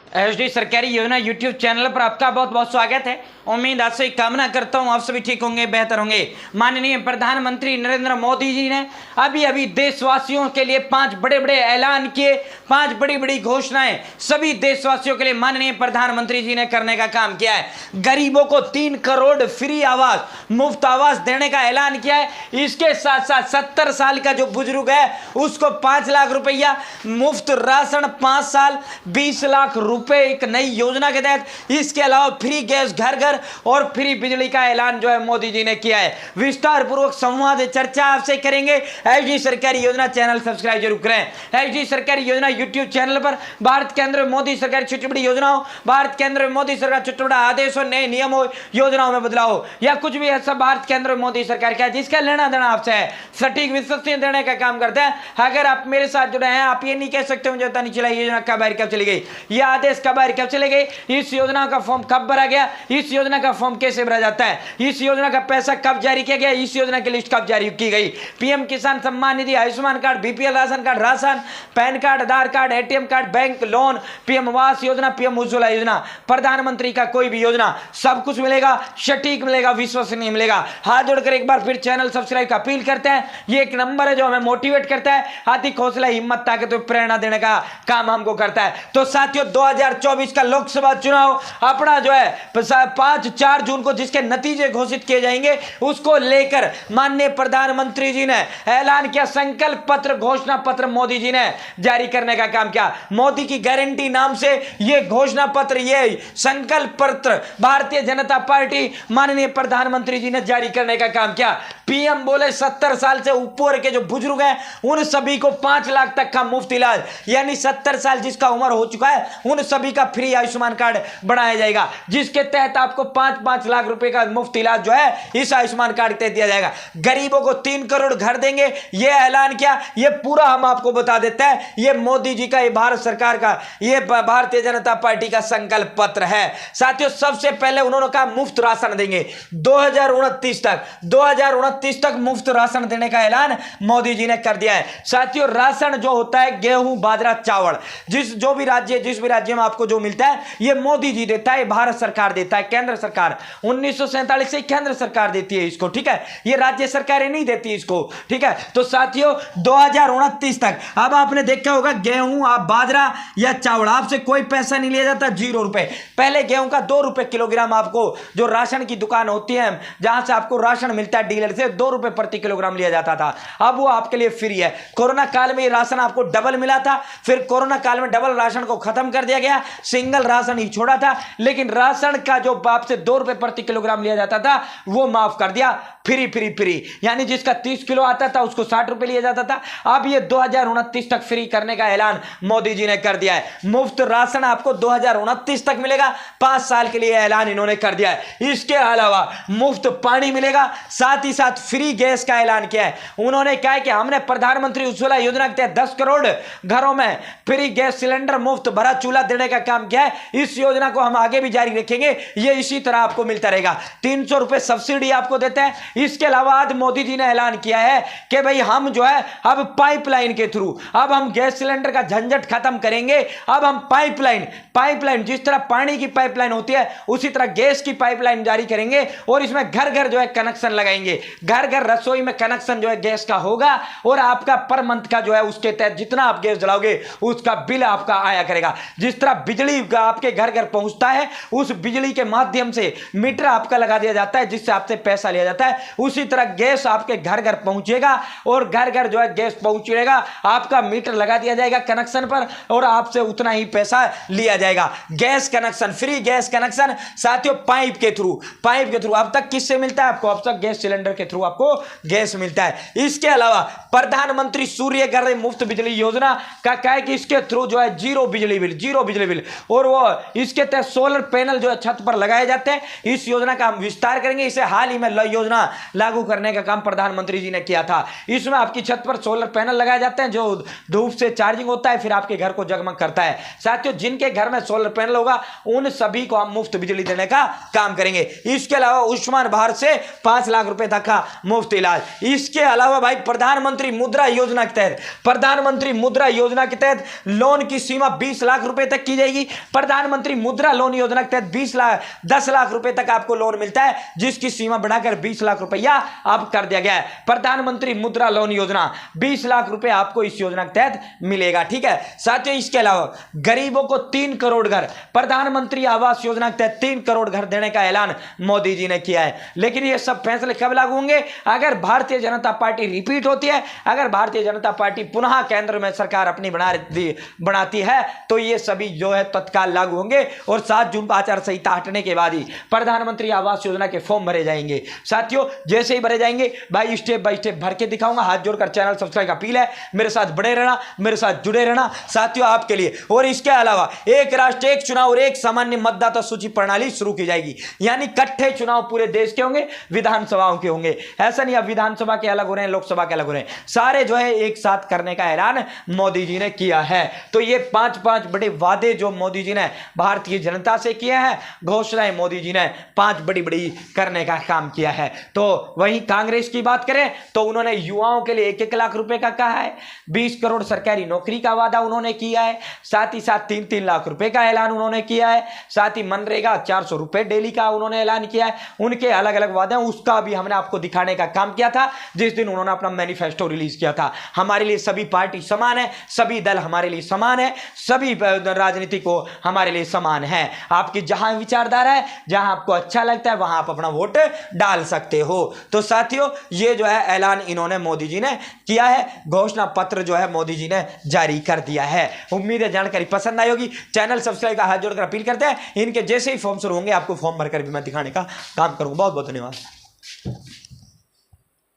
HD सरकारी योजना YouTube channel पर आपका बहुत बहुत स्वागत है। उम्मीद आपसे कामना करता हूं आप सभी ठीक होंगे, बेहतर होंगे। माननीय प्रधानमंत्री नरेंद्र मोदी जी ने अभी देशवासियों के लिए 5 बड़े बड़े ऐलान किए, 5 बड़ी बड़ी घोषणाएं सभी देशवासियों के लिए माननीय प्रधानमंत्री जी ने करने का काम किया है। गरीबों को 3 करोड़ फ्री आवास, मुफ्त आवास देने का ऐलान किया है। इसके साथ साथ 70 साल का जो बुजुर्ग है उसको 5 लाख रुपया मुफ्त राशन, 5 साल 20 लाख रुपए एक नई योजना के तहत। इसके अलावा फ्री गैस घर घर और फ्री बिजली का ऐलान जो है मोदी जी ने किया है। विस्तार पूर्वक संवाद चर्चा आपसे करेंगे। एचडी सरकारी योजना चैनल सब्सक्राइब जरूर करें। एचडी सरकारी योजना यूट्यूब चैनल पर भारत के अंदर मोदी सरकार छोटी बड़ी योजनाओं, भारत के अंदर मोदी सरकार छोटा बड़ा आदेशों, नए नियमों, योजनाओं में बदलाव या कुछ भी ऐसा भारत के अंदर मोदी सरकार का जिसका लेना देना आपसे है, सटीक विश्वसनीय देने का काम करते हैं। अगर आप मेरे साथ जुड़े हैं, आप ये नहीं कह सकते मुझे पता नहीं चला योजना कब आई कब चली गई, यह आदेश कब आई कब चले गए, इस योजना का फॉर्म कब भरा गया, इस योजना का फॉर्म कैसे भरा जाता है, इस योजना का पैसा कब जारी किया गया, इस योजना की लिस्ट कब जारी की गई। PM Kisan Samman Nidhi, Ayushman card, BPL राशन कार्ड, राशन, PAN card, Aadhaar card, ATM card, bank loan, PM Awas Yojana, PM Ujjwala योजना, प्रधानमंत्री का कोई भी योजना, सब कुछ मिलेगा, सटीक मिलेगा, विश्वसनीय मिलेगा। हाथ जोड़कर एक बार फिर चैनल सब्सक्राइब का अपील करते हैं। ये एक नंबर है जो हमें मोटिवेट करता है, हार्दिक हौसला, हिम्मत, ताकत और प्रेरणा देने का काम हमको करता है। तो साथियों 2024 का लोकसभा चुनाव अपना जो है 5-4 जून को जिसके नतीजे घोषित किए जाएंगे उसको लेकर माननीय प्रधानमंत्री जी ने ऐलान किया, संकल्प पत्र, घोषणा पत्र मोदी जी ने जारी करने का काम किया। मोदी की गारंटी नाम से ये घोषणा पत्र, ये संकल्प पत्र भारतीय जनता पार्टी माननीय प्रधानमंत्री जी ने जारी करने का काम किया। पीएम बोले 70 साल से ऊपर के जो बुजुर्ग हैं उन सभी को 5 लाख तक का मुफ्त इलाज, यानी 70 साल जिसका उम्र हो चुका है उन सभी का फ्री आयुष्मान कार्ड बनाया जाएगा, जिसके तहत आपको 5-5 लाख रुपए का मुफ्त इलाज जो है इस आयुष्मान कार्ड के तहत दिया जाएगा। गरीबों को 3 करोड़ घर देंगे, यह ऐलान किया। यह पूरा हम आपको बता देते हैं, यह मोदी जी का, यह भारत सरकार का, यह भारतीय जनता पार्टी का संकल्प पत्र है। साथियों सबसे पहले उन्होंने कहा मुफ्त राशन देंगे 2029 तक मुफ्त राशन देने का ऐलान मोदी जी ने कर दिया है। साथियों राशन जो होता है गेहूं, बाजरा, चावल, जिस भी राज्य में आपको जो मिलता है यह मोदी जी देता है, भारत सरकार देता है, केंद्र सरकार 1947 से केंद्र सरकार देती है इसको, ठीक है, ये राज्य सरकारें नहीं देती इसको, ठीक है। तो साथियों 2029 तक अब आपने देखा होगा गेहूं, आप बाजरा या चावल, आपसे कोई पैसा नहीं लिया जाता, 0 रुपए। पहले गेहूं का 2 रुपए किलोग्राम आपको जो राशन की दुकान होती है जहां से आपको राशन मिलता है डीलर से 2 रुपए प्रति किलोग्राम लिया जाता था, अब वो आपके लिए फ्री है। कोरोना काल में ये राशन आपको डबल मिला था, फिर कोरोना काल में डबल राशन को खत्म कर दिया गया, सिंगल राशन ही छोड़ा था, लेकिन राशन का जो आपसे 2 रुपए प्रति किलोग्राम लिया जाता था वो माफ कर दिया, फ्री, यानी जिसका 30 किलो आता था उसको 60 रुपए लिया जाता था। अब ये 2029 तक फ्री करने का ऐलान मोदी जी ने कर दिया है। मुफ्त राशन आपको 2029 तक मिलेगा, 5 साल के लिए ऐलान इन्होंने कर दिया है। इसके अलावा मुफ्त पानी मिलेगा, साथ ही साथ फ्री गैस का ऐलान किया है। उन्होंने कहा है कि हमने प्रधानमंत्री उज्ज्वला योजना के तहत 10 करोड़ घरों में फ्री गैस सिलेंडर, मुफ्त भरा चूल्हा देने का काम किया है। इस योजना को हम आगे भी जारी रखेंगे, ये इसी तरह आपको मिलता रहेगा। 300 रुपए सब्सिडी आपको देते हैं। इसके अलावा आज मोदी जी ने ऐलान किया है कि भाई हम जो है अब पाइपलाइन के थ्रू अब हम गैस सिलेंडर का झंझट खत्म करेंगे। अब हम पाइपलाइन जिस तरह पानी की पाइपलाइन होती है उसी तरह गैस की पाइपलाइन जारी करेंगे और इसमें घर घर जो है कनेक्शन लगाएंगे, घर घर रसोई में कनेक्शन जो है गैस का होगा और आपका पर मंथ का जो है उसके तहत जितना आप गैस जलाओगे उसका बिल आपका आया करेगा। जिस तरह बिजली आपके घर घर पहुंचता है उस बिजली के माध्यम से मीटर आपका लगा दिया जाता है जिससे आपसे पैसा लिया जाता है, उसी तरह गैस आपके घर घर पहुंचेगा और घर घर जो है गैस पहुंचेगा, आपका मीटर लगा दिया जाएगा कनेक्शन पर और आपसे उतना ही पैसा लिया जाएगा। Gas connection, free gas connection साथियों पाइप के थ्रू अब तक किससे मिलता है आपको, अब तक गैस सिलेंडर के थ्रू आपको गैस मिलता है। इसके अलावा प्रधानमंत्री सूर्य घर मुफ्त बिजली योजना का क्या है कि इसके थ्रू जो है जीरो बिजली बिल और वो इसके तहत सोलर पैनल जो है छत पर लगाए जाते हैं, इस योजना का हम विस्तार करेंगे। इसे हाल ही में योजना लागू करने का काम प्रधानमंत्री जी ने किया था। इसमें आपकी छत पर सोलर पैनल लगाए जाते हैं जो धूप से चार्जिंग होता है, फिर आपके घर को जगमग करता है। साथियों, जिनके घर में सोलर पैनल होगा उन सभी को हम मुफ्त बिजली देने का काम करेंगे। इसके अलावा आयुष्मान भारत से 5 लाख रुपए तक का मुफ्त इलाज। इसके अलावा भाई प्रधानमंत्री मुद्रा योजना के तहत, प्रधानमंत्री मुद्रा योजना के तहत लोन की सीमा 20 लाख रुपए तक की जाएगी। प्रधानमंत्री मुद्रा लोन योजना के तहत 10 लाख रुपए तक आपको लोन मिलता है, जिसकी सीमा बढ़ाकर 20 लाख रुपया अब कर दिया गया है। प्रधानमंत्री मुद्रा लोन योजना 20 लाख रुपए आपको इस योजना के तहत मिलेगा। ठीक है साथियों, इसके अलावा गरीबों को 3 करोड़ घर, प्रधानमंत्री आवास योजना के तहत 3 करोड़ घर देने का ऐलान मोदी जी ने किया है। लेकिन ये सब फैसले कब लागू होंगे? अगर भारतीय जनता पार्टी रिपीट होती है, अगर भारतीय जनता पार्टी पुनः केंद्र में सरकार अपनी बनाती है, तो ये सभी जो है तत्काल लागू होंगे और 7 जून को आचार संहिता हटने के बाद ही प्रधानमंत्री आवास योजना के फॉर्म भरे जाएंगे। साथियों, जैसे ही भरे जाएंगे भाई स्टेप बाय स्टेप भर के दिखाऊंगा। हाथ जोड़कर चैनल सब्सक्राइब का अपील है, मेरे साथ बड़े रहना, मेरे साथ जुड़े रहना साथियों आपके लिए। और इसके अलावा एक राष्ट्र एक चुनाव और एक सामान्य मतदाता सूची प्रणाली शुरू की जाएगी, यानी इकट्ठे चुनाव पूरे देश के होंगे, विधानसभाओं के होंगे। ऐसा नहीं अब विधानसभा के अलग हो रहे हैं, लोकसभा के अलग हो रहे हैं, सारे जो है एक साथ करने का ऐलान मोदी जी ने किया है। तो ये 5 बड़े वादे जो मोदी जी ने भारतीय जनता से किए हैं, घोषणाएं मोदी जी ने 5 बड़ी करने का काम किया है। तो वहीं कांग्रेस की बात करें तो उन्होंने युवाओं के लिए 1-1 लाख रुपए का कहा है, 20 करोड़ सरकारी नौकरी का वादा उन्होंने किया है, साथ ही साथ 3-3 लाख रुपए का ऐलान उन्होंने किया है, साथ ही मनरेगा 400 रुपए डेली का उन्होंने ऐलान किया है। उनके अलग अलग वादे हैं, उसका भी हमने आपको दिखाने का काम किया था जिस दिन उन्होंने अपना मैनिफेस्टो रिलीज किया था। हमारे लिए सभी पार्टी समान है, सभी दल हमारे लिए समान है, सभी राजनीति को हमारे लिए समान है। आपकी जहां विचारधारा है, जहां आपको अच्छा लगता है वहां आप अपना वोट डाल सकते हो। तो साथियों, ये जो है ऐलान इन्होंने मोदी जी ने किया है, घोषणा पत्र जो है मोदी जी ने जारी कर दिया है। उम्मीद है जानकारी पसंद आई होगी। चैनल सब्सक्राइब का हाथ जोड़कर अपील करते हैं, इनके जैसे ही फॉर्म शुरू होंगे आपको फॉर्म भरकर भी मैं दिखाने का काम करूंगा। बहुत बहुत धन्यवाद।